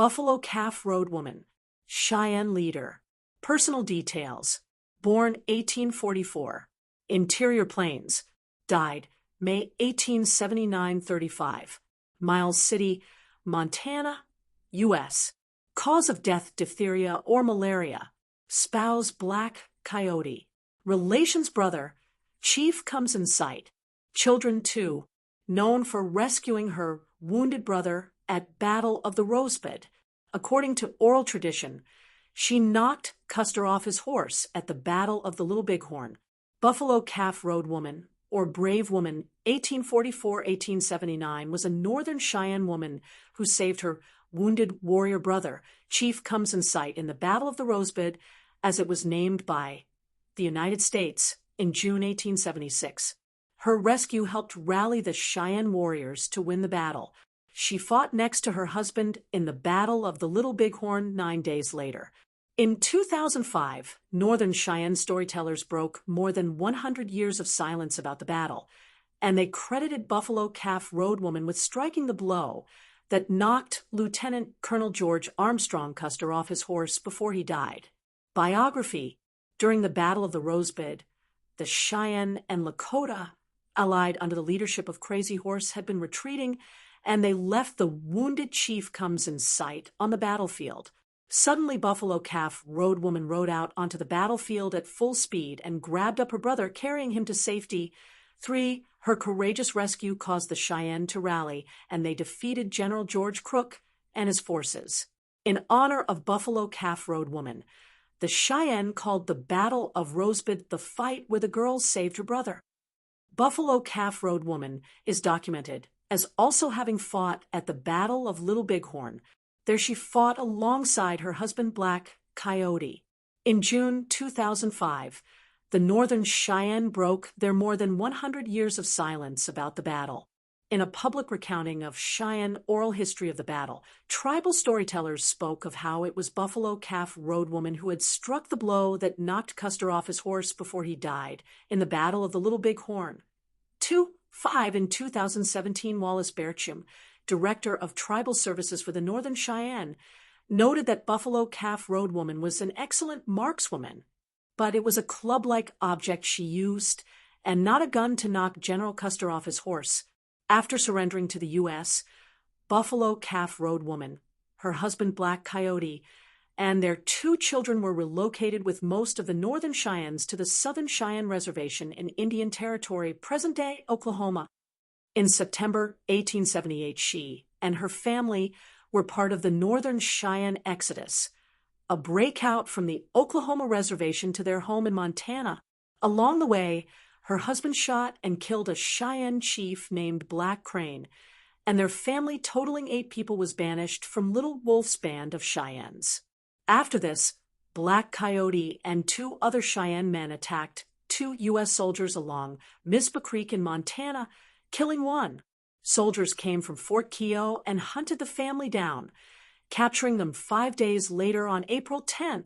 Buffalo Calf Road Woman, Cheyenne leader. Personal details. Born 1844. Interior Plains. Died May 1879, 35. Miles City, Montana, U.S. Cause of death diphtheria or malaria. Spouse Black Coyote. Relations brother, Chief comes in sight. Children 2, known for rescuing her wounded brother at Battle of the Rosebud. According to oral tradition, she knocked Custer off his horse at the Battle of the Little Bighorn. Buffalo Calf Road Woman, or Brave Woman, 1844-1879, was a Northern Cheyenne woman who saved her wounded warrior brother, Chief comes in sight, in the Battle of the Rosebud, as it was named by the United States in June 1876. Her rescue helped rally the Cheyenne warriors to win the battle. She fought next to her husband in the Battle of the Little Bighorn 9 days later. In 2005, Northern Cheyenne storytellers broke more than 100 years of silence about the battle, and they credited Buffalo Calf Road Woman with striking the blow that knocked Lieutenant Colonel George Armstrong Custer off his horse before he died. Biography. During the Battle of the Rosebud, the Cheyenne and Lakota, allied under the leadership of Crazy Horse, had been retreating, and they left the wounded chief comes in sight on the battlefield. Suddenly, Buffalo Calf Road Woman rode out onto the battlefield at full speed and grabbed up her brother, carrying him to safety. 3. Her courageous rescue caused the Cheyenne to rally, and they defeated General George Crook and his forces. In honor of Buffalo Calf Road Woman, the Cheyenne called the Battle of Rosebud the fight where the girl saved her brother. Buffalo Calf Road Woman is documented as also having fought at the Battle of Little Bighorn. There she fought alongside her husband Black Coyote. In June 2005, the Northern Cheyenne broke their more than 100 years of silence about the battle. In a public recounting of Cheyenne oral history of the battle, tribal storytellers spoke of how it was Buffalo Calf Road Woman who had struck the blow that knocked Custer off his horse before he died in the Battle of the Little Bighorn. 5. In 2017, Wallace Bercham, Director of Tribal Services for the Northern Cheyenne, noted that Buffalo Calf Road Woman was an excellent markswoman, but it was a club-like object she used and not a gun to knock General Custer off his horse. After surrendering to the U.S., Buffalo Calf Road Woman, her husband Black Coyote, and their 2 children were relocated with most of the Northern Cheyennes to the Southern Cheyenne Reservation in Indian Territory, present-day Oklahoma. In September 1878, she and her family were part of the Northern Cheyenne Exodus, a breakout from the Oklahoma Reservation to their home in Montana. Along the way, her husband shot and killed a Cheyenne chief named Black Crane, and their family, totaling 8 people, was banished from Little Wolf's band of Cheyennes. After this, Black Coyote and 2 other Cheyenne men attacked 2 U.S. soldiers along Mizpah Creek in Montana, killing 1. Soldiers came from Fort Keogh and hunted the family down, capturing them 5 days later on April 10,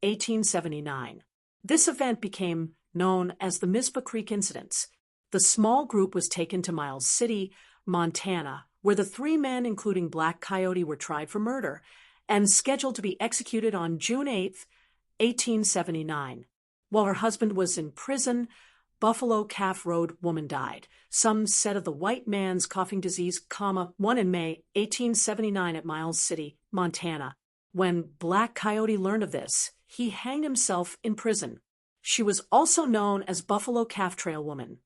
1879. This event became known as the Mizpah Creek Incidents. The small group was taken to Miles City, Montana, where the 3 men, including Black Coyote, were tried for murder and scheduled to be executed on June 8, 1879. While her husband was in prison, Buffalo Calf Road Woman died. Some said of the white man's coughing disease, 1 in May 1879 at Miles City, Montana. When Black Coyote learned of this, he hanged himself in prison. She was also known as Buffalo Calf Trail Woman.